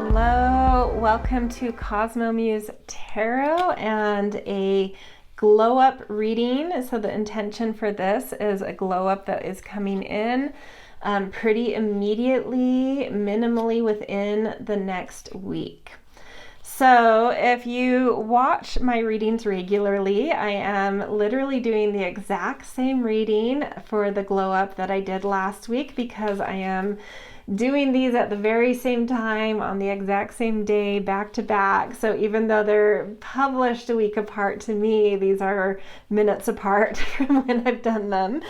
Hello, welcome to Cosmo Muse Tarot and a glow up reading. So the intention for this is a glow up that is coming in pretty immediately, minimally within the next week. So if you watch my readings regularly, I am literally doing the exact same reading for the glow up that I did last week because I am doing these at the very same time on the exact same day, back to back. So even though they're published a week apart, to me, these are minutes apart from when I've done them.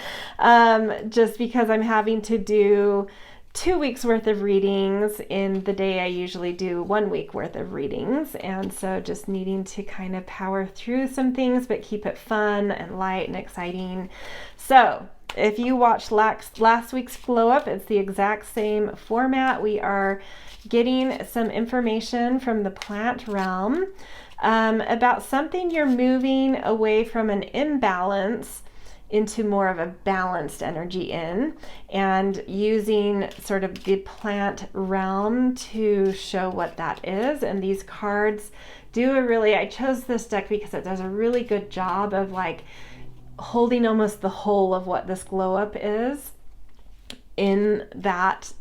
Just because I'm having to do 2 weeks worth of readings in the day I usually do 1 week worth of readings. And so just needing to kind of power through some things, but keep it fun and light and exciting. So if you watched last week's glow up, it's the exact same format. We are getting some information from the plant realm about something you're moving away from an imbalance into more of a balanced energy in, and using sort of the plant realm to show what that is. And these cards do I chose this deck because it does a really good job of like holding almost the whole of what this glow up is in that,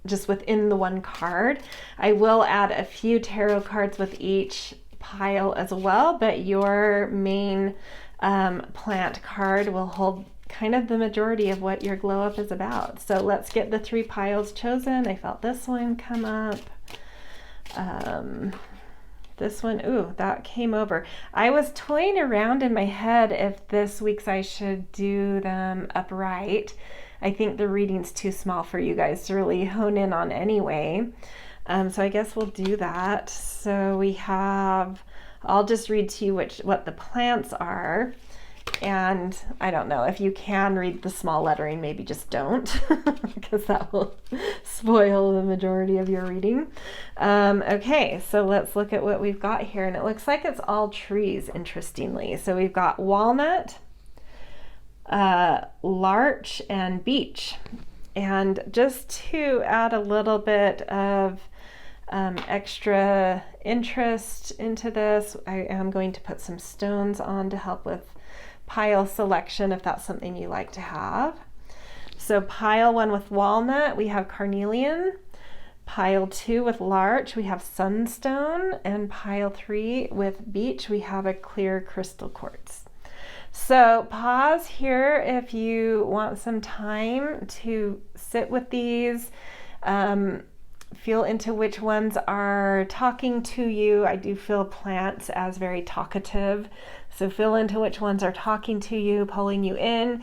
just within the one card. I will add a few tarot cards with each pile as well, but your main plant card will hold kind of the majority of what your glow up is about. So let's get the 3 piles chosen. I felt this one come up. This one, ooh, that came over. I was toying around in my head if this week's I should do them upright. I think the reading's too small for you guys to really hone in on anyway. So I guess we'll do that. So we have, I'll just read to you what the plants are. And I don't know, if you can read the small lettering, maybe just don't, because that will spoil the majority of your reading. Okay, so let's look at what we've got here. And it looks like it's all trees, interestingly. So we've got walnut, larch, and beech. And just to add a little bit of extra interest into this, I am going to put some stones on to help with pile selection if that's something you like to have. So pile 1 with walnut, we have carnelian. Pile 2 with larch, we have sunstone. And pile 3 with beech, we have a clear crystal quartz. So pause here if you want some time to sit with these, feel into which ones are talking to you. I do feel plants as very talkative, so feel into which ones are talking to you, pulling you in.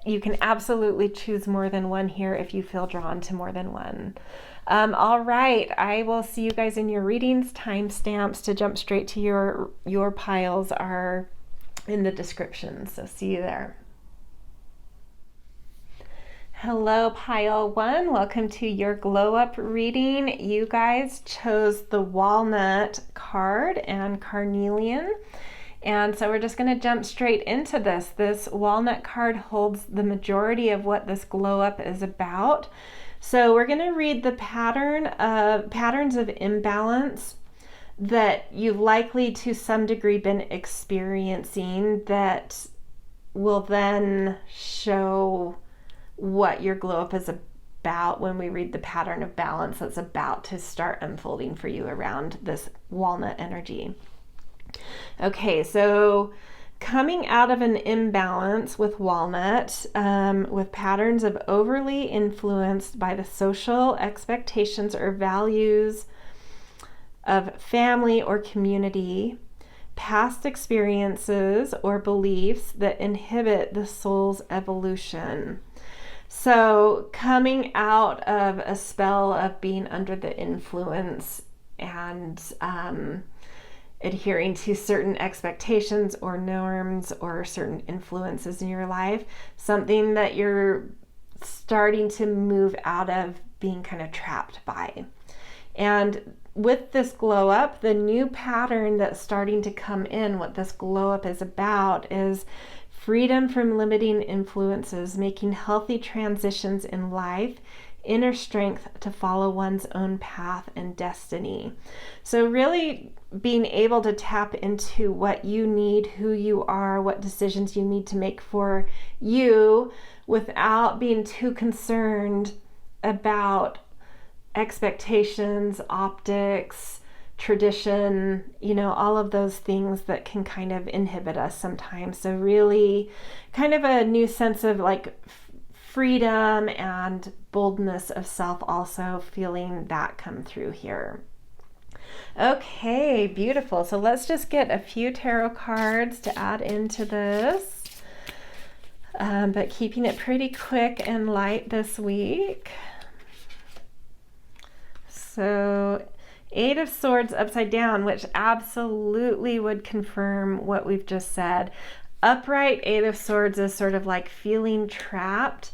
You can absolutely choose more than one here if you feel drawn to more than one. All right, I will see you guys in your readings. Timestamps to jump straight to your piles are in the description, so see you there. Hello, pile 1. Welcome to your glow up reading. You guys chose the walnut card and carnelian. And so we're just going to jump straight into this. This walnut card holds the majority of what this glow up is about. So we're going to read the patterns of imbalance that you've likely to some degree been experiencing that will then show what your glow up is about when we read the pattern of balance that's about to start unfolding for you around this walnut energy. Okay, so coming out of an imbalance with walnut, with patterns of overly influenced by the social expectations or values of family or community, past experiences or beliefs that inhibit the soul's evolution. So coming out of a spell of being under the influence and adhering to certain expectations or norms or certain influences in your life, something that you're starting to move out of being kind of trapped by. And with this glow up, the new pattern that's starting to come in, what this glow up is about, is freedom from limiting influences, making healthy transitions in life, inner strength to follow one's own path and destiny. So really being able to tap into what you need, who you are, what decisions you need to make for you without being too concerned about expectations, optics, tradition, all of those things that can kind of inhibit us sometimes. So really kind of a new sense of like freedom and boldness of self, also feeling that come through here. Okay, beautiful. So let's just get a few tarot cards to add into this, but keeping it pretty quick and light this week. So 8 of Swords upside down, which absolutely would confirm what we've just said. Upright 8 of Swords is sort of like feeling trapped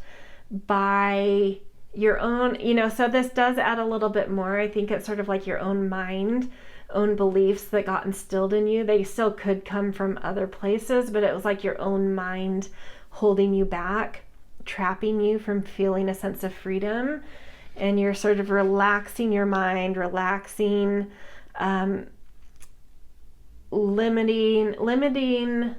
by your own, so this does add a little bit more. I think it's sort of like your own mind, own beliefs that got instilled in you. They still could come from other places, but it was like your own mind holding you back, trapping you from feeling a sense of freedom. And you're sort of relaxing your mind, limiting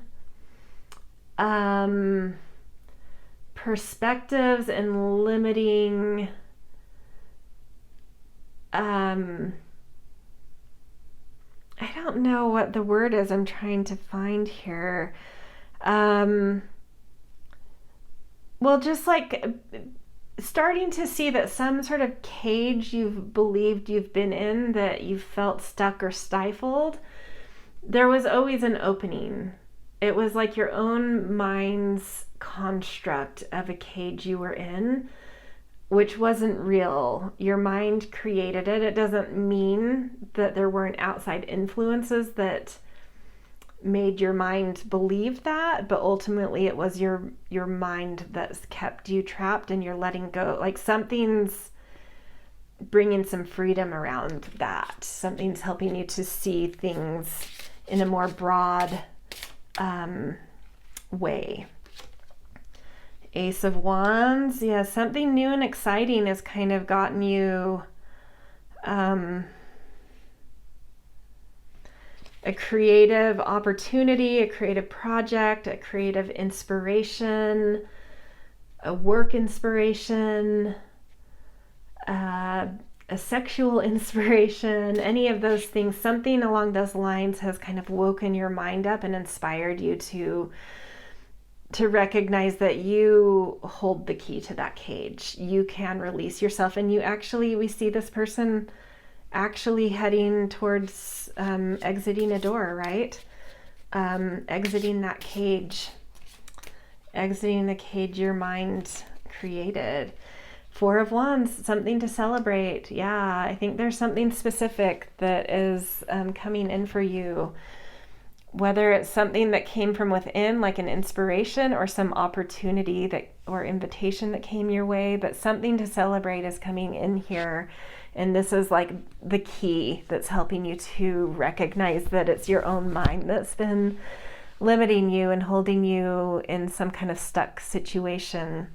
perspectives and limiting I don't know what the word is I'm trying to find here. Well, just like starting to see that some sort of cage you've believed you've been in, that you felt stuck or stifled, there was always an opening. It was like your own mind's construct of a cage you were in, which wasn't real. Your mind created it. It doesn't mean that there weren't outside influences that made your mind believe that, but ultimately it was your mind that's kept you trapped, and you're letting go. Like something's bringing some freedom around that. Something's helping you to see things in a more broad way. Ace of Wands, yeah, something new and exciting has kind of gotten you a creative opportunity, a creative project, a creative inspiration, a work inspiration, a sexual inspiration, any of those things. Something along those lines has kind of woken your mind up and inspired you to recognize that you hold the key to that cage. You can release yourself, and we see this person actually heading towards exiting a door, right? Exiting that cage, exiting the cage your mind created. 4 of Wands, something to celebrate. Yeah, I think there's something specific that is coming in for you. Whether it's something that came from within, like an inspiration, or some opportunity or invitation that came your way, but something to celebrate is coming in here. And this is like the key that's helping you to recognize that it's your own mind that's been limiting you and holding you in some kind of stuck situation.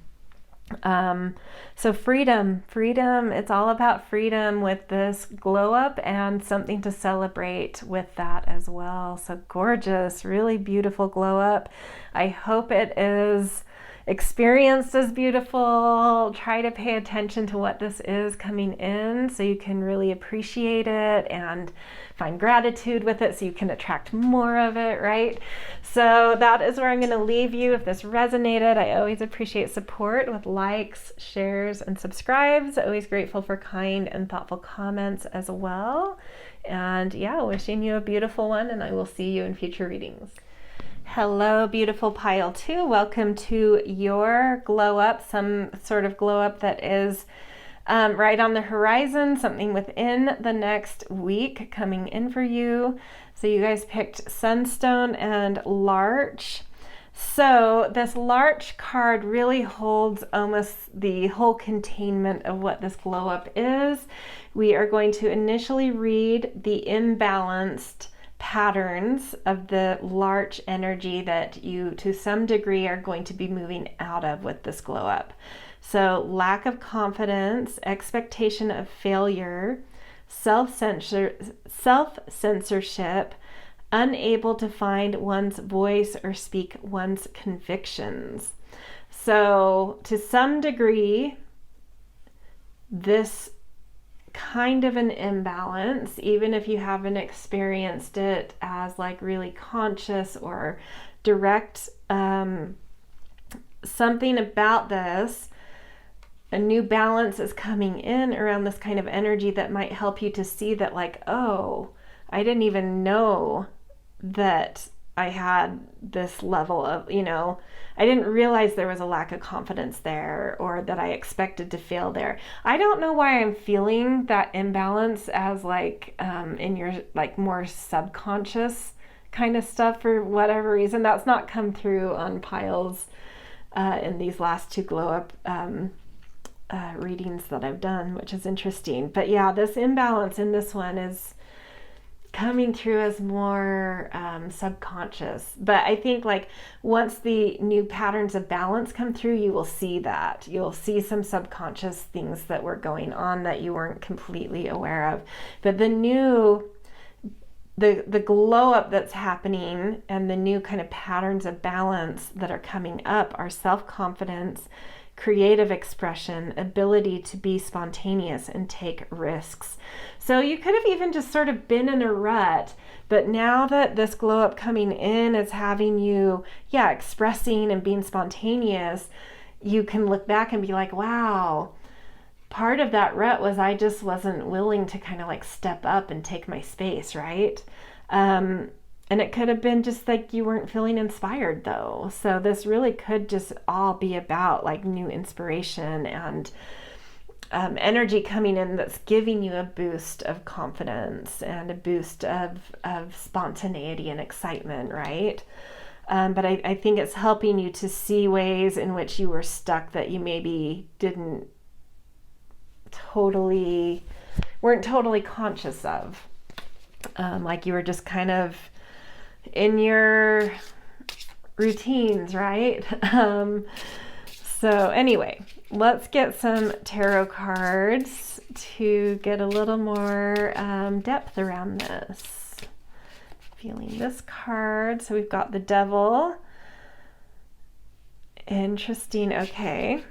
So freedom, it's all about freedom with this glow up, and something to celebrate with that as well. So gorgeous, really beautiful glow up. I hope it is experienced as beautiful. Try to pay attention to what this is coming in so you can really appreciate it and find gratitude with it so you can attract more of it, right? So that is where I'm going to leave you. If this resonated, I always appreciate support with likes, shares, and subscribes. Always grateful for kind and thoughtful comments as well. And yeah, wishing you a beautiful one, and I will see you in future readings. Hello, beautiful pile 2. Welcome to your glow up, some sort of glow up that is right on the horizon, something within the next week coming in for you. So you guys picked Sunstone and Larch. So this Larch card really holds almost the whole containment of what this glow up is. We are going to initially read the imbalanced patterns of the large energy that you, to some degree, are going to be moving out of with this glow up. So lack of confidence, expectation of failure, self-censorship, unable to find one's voice or speak one's convictions. So to some degree, this kind of an imbalance, even if you haven't experienced it as like really conscious or direct, something about this, a new balance is coming in around this kind of energy that might help you to see that, like, oh, I didn't even know that I had this level of, I didn't realize there was a lack of confidence there, or that I expected to fail there. I don't know why I'm feeling that imbalance as like in your like more subconscious kind of stuff for whatever reason. That's not come through on piles in these last two glow up readings that I've done, which is interesting. But yeah, this imbalance in this one is coming through as more subconscious. But I think like once the new patterns of balance come through, you will see that. You'll see some subconscious things that were going on that you weren't completely aware of. But the new, the glow up that's happening and the new kind of patterns of balance that are coming up are self-confidence, creative expression, ability to be spontaneous and take risks. So you could have even just sort of been in a rut, but now that this glow up coming in is having you, expressing and being spontaneous, you can look back and be like, wow, part of that rut was I just wasn't willing to kind of like step up and take my space, right? And it could have been just like you weren't feeling inspired though. So this really could just all be about like new inspiration and energy coming in that's giving you a boost of confidence and a boost of spontaneity and excitement, right? But I think it's helping you to see ways in which you were stuck that you maybe weren't totally conscious of. Like you were just kind of in your routines, right? So anyway, let's get some tarot cards to get a little more depth around this. Feeling this card. So we've got the Devil. Interesting. Okay.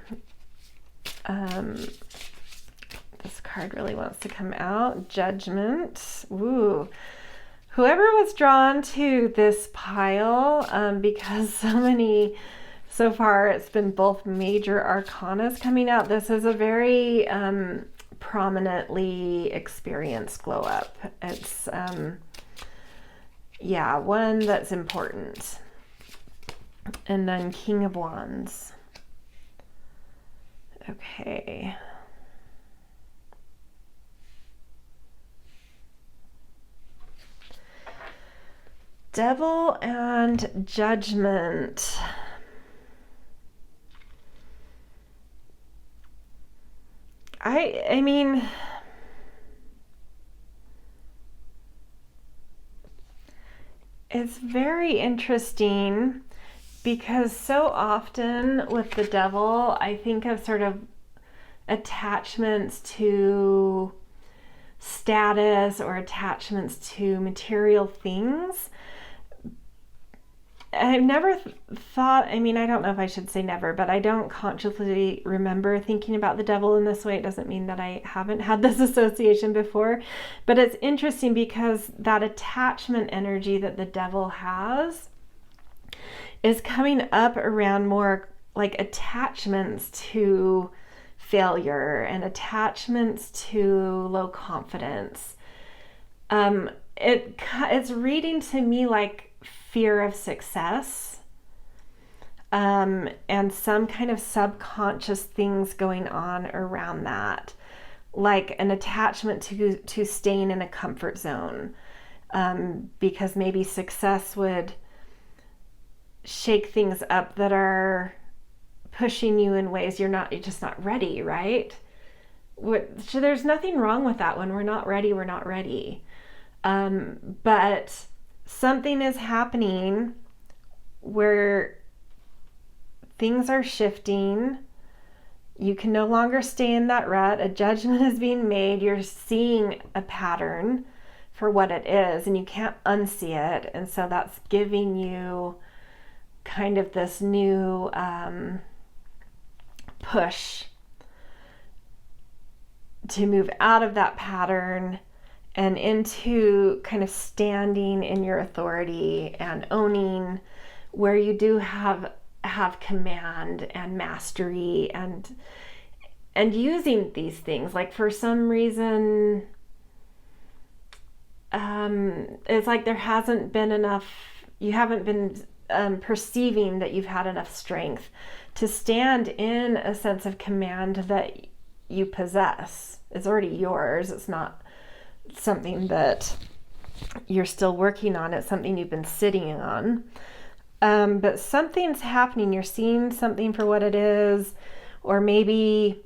This card really wants to come out. Judgment. Ooh. Whoever was drawn to this pile, because so far it's been both major arcanas coming out. This is a very prominently experienced glow up. It's, one that's important. And then King of Wands. Okay. Devil and Judgment. I mean, it's very interesting because so often with the Devil, I think of sort of attachments to status or attachments to material things. I've never thought, I don't know if I should say never, but I don't consciously remember thinking about the Devil in this way. It doesn't mean that I haven't had this association before, but it's interesting because that attachment energy that the Devil has is coming up around more like attachments to failure and attachments to low confidence. It's reading to me like fear of success, and some kind of subconscious things going on around that, like an attachment to staying in a comfort zone, because maybe success would shake things up that are pushing you in ways you're just not ready, right? So there's nothing wrong with that. When we're not ready, we're not ready. But something is happening where things are shifting. You can no longer stay in that rut. A judgment is being made. You're seeing a pattern for what it is, and you can't unsee it. And so that's giving you kind of this new push to move out of that pattern and into kind of standing in your authority and owning where you do have command and mastery, and using these things. Like for some reason, it's like there hasn't been enough, you haven't been perceiving that you've had enough strength to stand in a sense of command that you possess. It's already yours. It's not something that you're still working on. It's something you've been sitting on. But something's happening. You're seeing something for what it is, or maybe,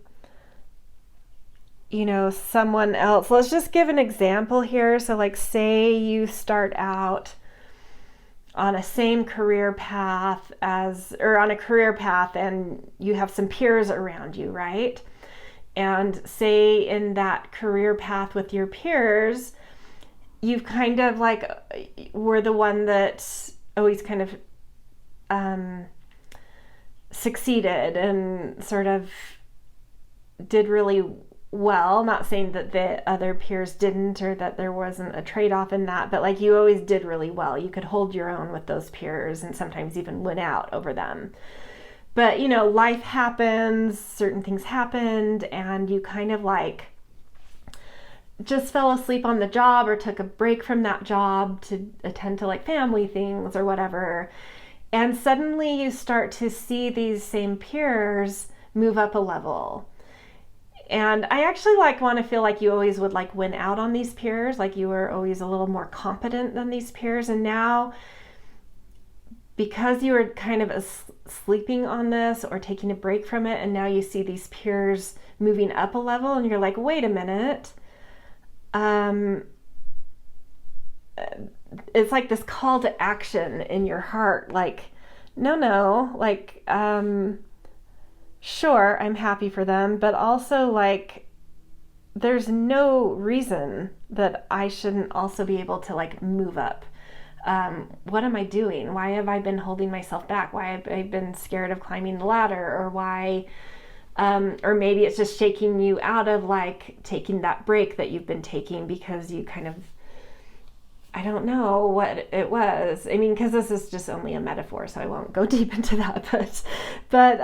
someone else. Let's just give an example here. So like, say you start out on a same career path on a career path, and you have some peers around you, right? And say in that career path with your peers, you've kind of like were the one that always kind of succeeded and sort of did really well. Not saying that the other peers didn't, or that there wasn't a trade-off in that, but like you always did really well. You could hold your own with those peers and sometimes even win out over them. But life happens, certain things happened, and you kind of like just fell asleep on the job or took a break from that job to attend to like family things or whatever. And suddenly you start to see these same peers move up a level. And I actually want to feel like you always would like win out on these peers, like you were always a little more competent than these peers. And now, because you were kind of sleeping on this or taking a break from it, and now you see these peers moving up a level, and you're like, wait a minute. It's like this call to action in your heart, like, no, like, sure, I'm happy for them, but also like, there's no reason that I shouldn't also be able to like move up. What am I doing? Why have I been holding myself back? Why have I been scared of climbing the ladder? Or why, or maybe it's just shaking you out of like taking that break that you've been taking because you kind of, I don't know what it was. I mean, because this is just only a metaphor, so I won't go deep into that. But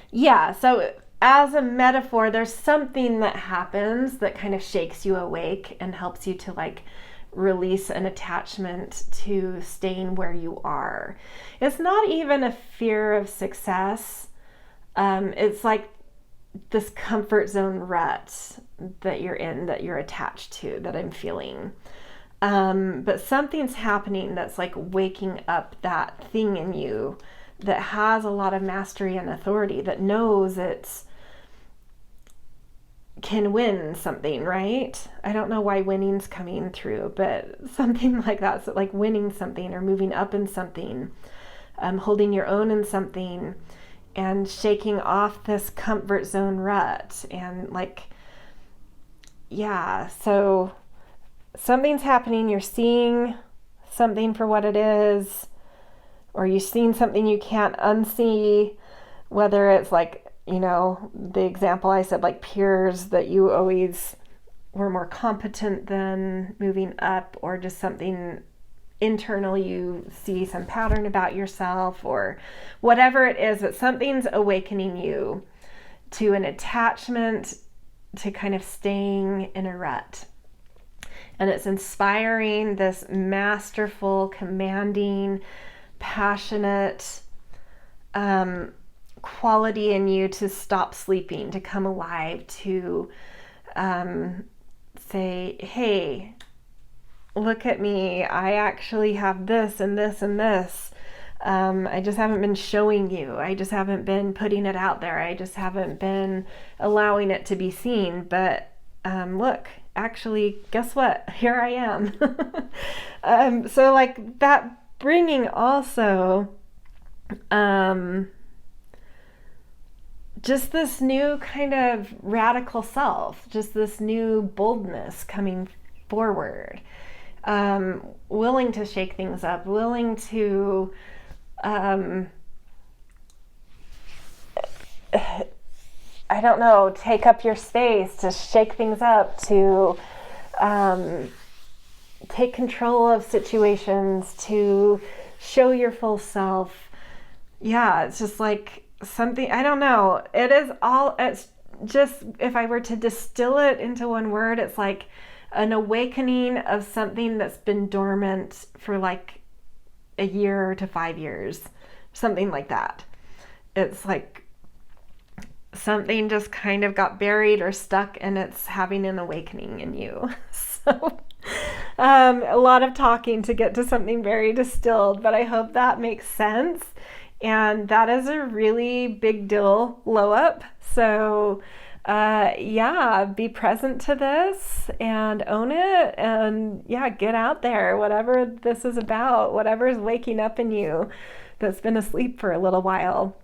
yeah, so as a metaphor, there's something that happens that kind of shakes you awake and helps you to like release an attachment to staying where you are. It's not even a fear of success. It's like this comfort zone rut that you're in, that you're attached to, that I'm feeling. But something's happening that's like waking up that thing in you that has a lot of mastery and authority, that knows it's can win something, right? I don't know why winning's coming through, but something like that. So like winning something or moving up in something, holding your own in something, and shaking off this comfort zone rut. And like, yeah, so something's happening. You're seeing something for what it is, or you're seeing something you can't unsee, whether it's like, the example I said, like peers that you always were more competent than moving up, or just something internal, you see some pattern about yourself or whatever it is, but something's awakening you to an attachment to kind of staying in a rut. And it's inspiring this masterful, commanding, passionate, quality in you to stop sleeping, to come alive, to say, hey, look at me, I actually have this and this and this. I just haven't been showing you. I just haven't been putting it out there. I just haven't been allowing it to be seen. But look, actually, guess what? Here I am. So like that bringing also just this new kind of radical self, just this new boldness coming forward, willing to shake things up, willing to I don't know, take up your space, to shake things up, to take control of situations, to show your full self. Yeah, it's just like something, I don't know. It's just, if I were to distill it into one word, it's like an awakening of something that's been dormant for like a year to 5 years, something like that. It's like something just kind of got buried or stuck and it's having an awakening in you. So a lot of talking to get to something very distilled, but I hope that makes sense. And that is a really big deal glow up. So yeah, be present to this and own it, and yeah, get out there, whatever this is about, whatever is waking up in you that's been asleep for a little while.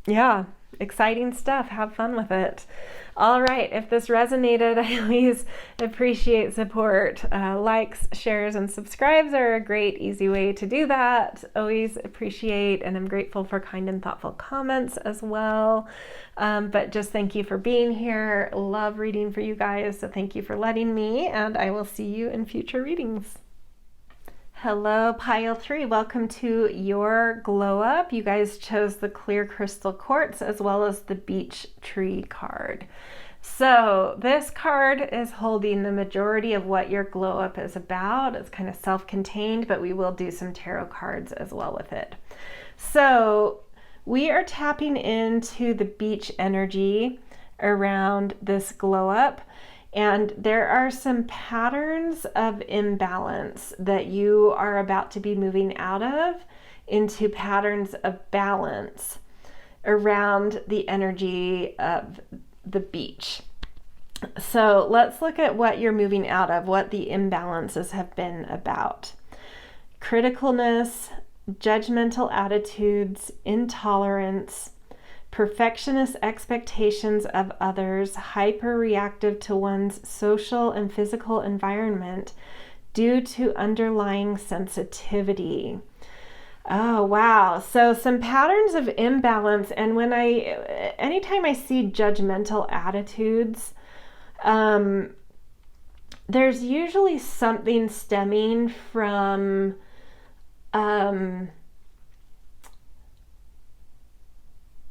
Yeah, exciting stuff. Have fun with it. All right, if this resonated, I always appreciate support. Likes, shares, and subscribes are a great, easy way to do that. Always appreciate, and I'm grateful for kind and thoughtful comments as well. But just thank you for being here. Love reading for you guys, so thank you for letting me, and I will see you in future readings. Hello, Pile 3. Welcome to your glow up. You guys chose the clear crystal quartz as well as the beech tree card. So this card is holding the majority of what your glow up is about. It's kind of self-contained, but we will do some tarot cards as well with it. So we are tapping into the beech energy around this glow up. And there are some patterns of imbalance that you are about to be moving out of into patterns of balance around the energy of the beech. So let's look at what you're moving out of, what the imbalances have been about. Criticalness, judgmental attitudes, intolerance, perfectionist expectations of others, hyper-reactive to one's social and physical environment due to underlying sensitivity. Oh, wow. So some patterns of imbalance. And anytime I see judgmental attitudes, there's usually something stemming from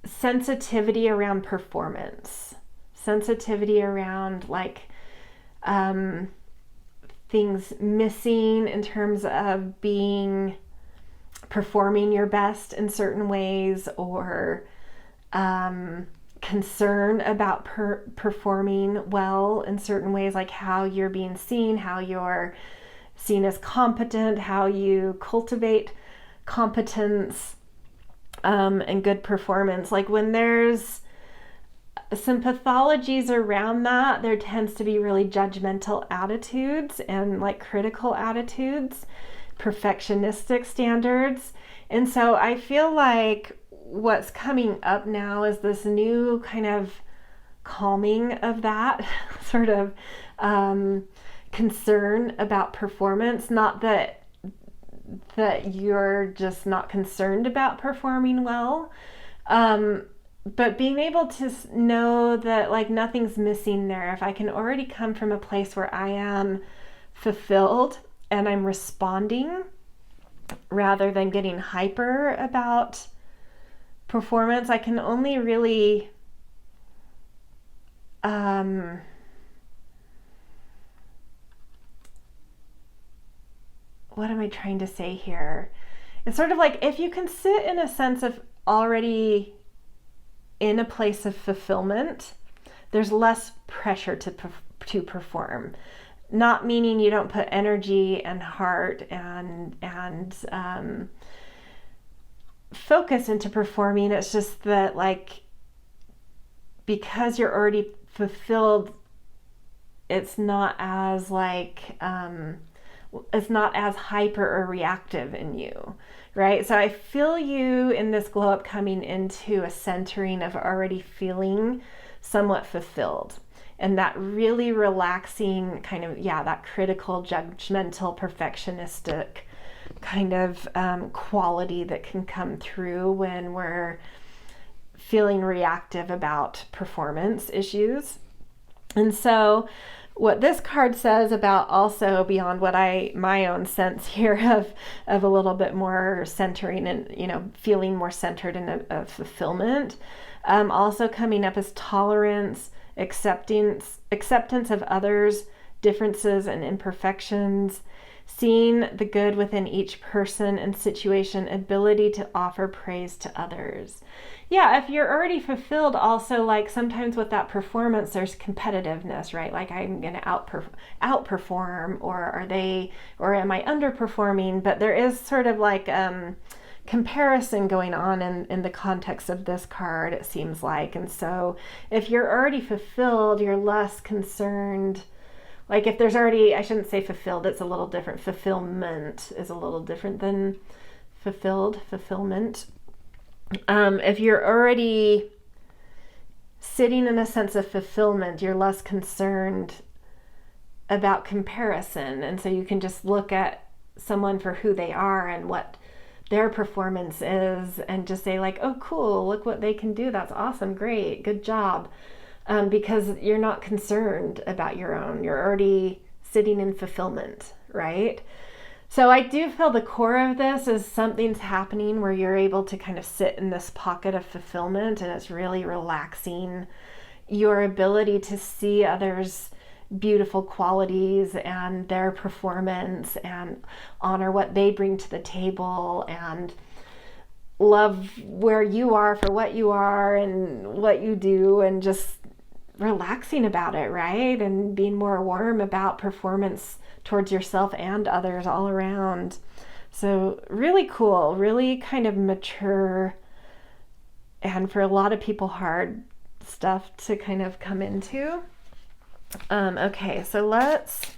sensitivity around performance, sensitivity around like things missing in terms of performing your best in certain ways, or concern about performing well in certain ways, like how you're being seen, how you're seen as competent, how you cultivate competence and good performance. Like when there's some pathologies around that, there tends to be really judgmental attitudes and like critical attitudes, perfectionistic standards. And so I feel like what's coming up now is this new kind of calming of that sort of concern about performance. Not that you're just not concerned about performing well, but being able to know that like nothing's missing there. If I can already come from a place where I am fulfilled and I'm responding rather than getting hyper about performance, I can only really what am I trying to say here? It's sort of like if you can sit in a sense of already in a place of fulfillment, there's less pressure to perform. Not meaning you don't put energy and heart and focus into performing. It's just that like because you're already fulfilled it's not as it's not as hyper or reactive in you, right? So I feel you in this glow up coming into a centering of already feeling somewhat fulfilled. And that really relaxing kind of, that critical, judgmental, perfectionistic kind of quality that can come through when we're feeling reactive about performance issues. And so what this card says about, also beyond what my own sense here of a little bit more centering and, feeling more centered in a fulfillment, also coming up is tolerance, acceptance of others, differences and imperfections, seeing the good within each person and situation, ability to offer praise to others. Yeah, if you're already fulfilled, also like sometimes with that performance, there's competitiveness, right? Like I'm going to outperform, or am I underperforming? But there is sort of like comparison going on in the context of this card, it seems like. And so if you're already fulfilled, you're less concerned. Like if there's already, I shouldn't say fulfilled, it's a little different. Fulfillment is a little different than fulfillment. If you're already sitting in a sense of fulfillment, you're less concerned about comparison. And so you can just look at someone for who they are and what their performance is and just say like, oh, cool, look what they can do. That's awesome. Great. Good job. Because you're not concerned about your own. You're already sitting in fulfillment, right? So I do feel the core of this is something's happening where you're able to kind of sit in this pocket of fulfillment, and it's really relaxing your ability to see others' beautiful qualities and their performance and honor what they bring to the table and love where you are for what you are and what you do, and just relaxing about it, right? And being more warm about performance towards yourself and others all around. So really cool, really kind of mature, and for a lot of people hard stuff to kind of come into. Okay, so let's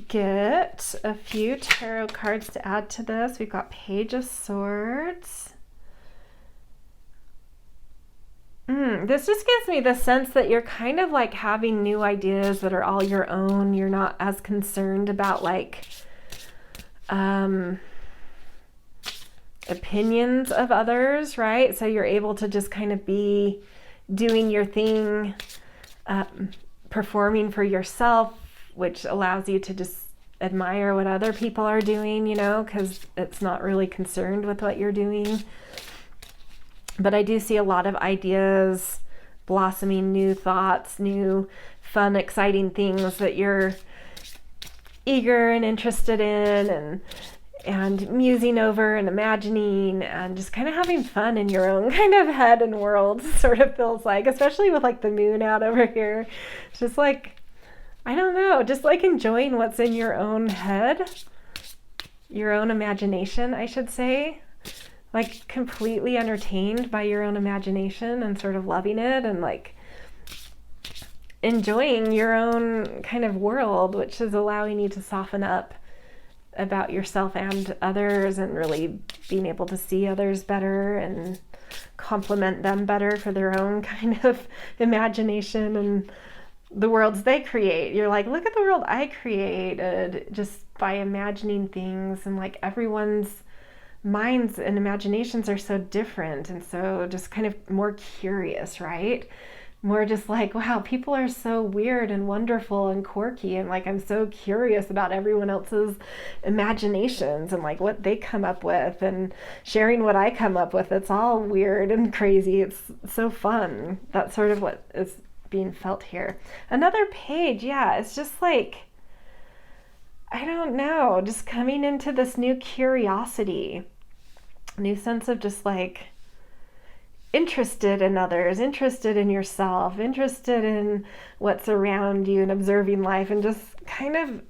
get a few tarot cards to add to this. We've got Page of Swords. This just gives me the sense that you're kind of like having new ideas that are all your own. You're not as concerned about like opinions of others, right? So you're able to just kind of be doing your thing, performing for yourself, which allows you to just admire what other people are doing, because it's not really concerned with what you're doing. But I do see a lot of ideas blossoming, new thoughts, new fun, exciting things that you're eager and interested in and musing over and imagining and just kind of having fun in your own kind of head and world, sort of feels like, especially with like the moon out over here. It's just like, I don't know, just like enjoying what's in your own head, your own imagination, I should say. Like completely entertained by your own imagination and sort of loving it and like enjoying your own kind of world, which is allowing you to soften up about yourself and others and really being able to see others better and compliment them better for their own kind of imagination and the worlds they create. You're like, look at the world I created just by imagining things, and like everyone's minds and imaginations are so different, and so just kind of more curious, right? More just like, wow, people are so weird and wonderful and quirky, and like I'm so curious about everyone else's imaginations and like what they come up with, and sharing what I come up with. It's all weird and crazy. It's so fun. That's sort of what is being felt here. Another page, yeah, it's just like, I don't know, just coming into this new curiosity, new sense of just like interested in others, interested in yourself, interested in what's around you and observing life, and just kind of,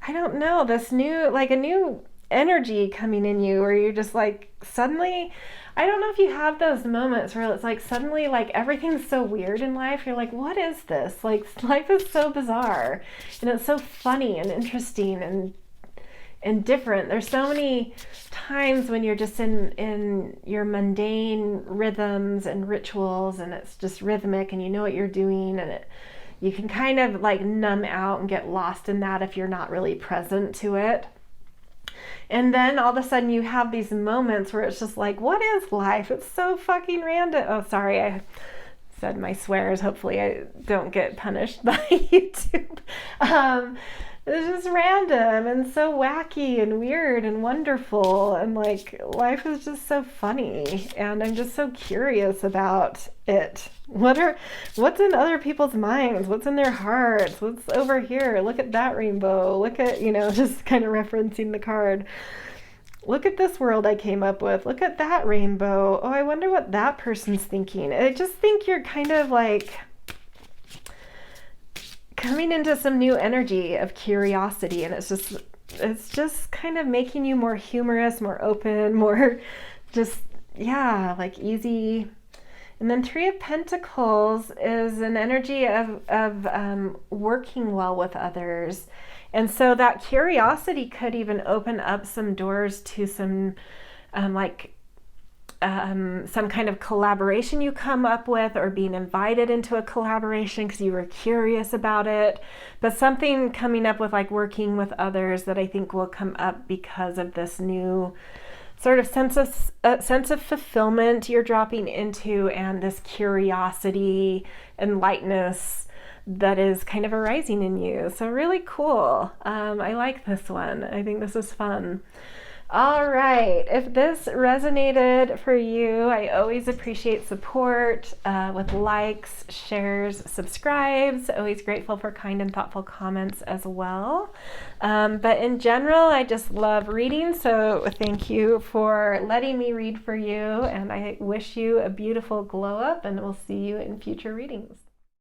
I don't know, this new, like a new energy coming in you where you're just like suddenly, I don't know if you have those moments where it's like suddenly like everything's so weird in life. You're like, what is this? Like life is so bizarre and it's so funny and interesting and different. There's so many times when you're just in your mundane rhythms and rituals and it's just rhythmic and you know what you're doing and you can kind of like numb out and get lost in that if you're not really present to it. And then all of a sudden you have these moments where it's just like, what is life? It's so fucking random. Oh, sorry, I said my swears. Hopefully I don't get punished by YouTube. It's just random and so wacky and weird and wonderful. And like life is just so funny. And I'm just so curious about it. What's in other people's minds? What's in their hearts? What's over here? Look at that rainbow. Look at, just kind of referencing the card. Look at this world I came up with. Look at that rainbow. Oh, I wonder what that person's thinking. I just think you're kind of like coming into some new energy of curiosity, and it's just kind of making you more humorous, more open, more just, like easy. And then Three of Pentacles is an energy of working well with others. And so that curiosity could even open up some doors to some some kind of collaboration you come up with, or being invited into a collaboration because you were curious about it. But something coming up with like working with others that I think will come up because of this new sort of sense of fulfillment you're dropping into, and this curiosity and lightness that is kind of arising in you. So really cool. I like this one. I think this is fun. All right, if this resonated for you, I always appreciate support with likes, shares, subscribes. Always grateful for kind and thoughtful comments as well. But in general, I just love reading, so thank you for letting me read for you, and I wish you a beautiful glow up, and we'll see you in future readings.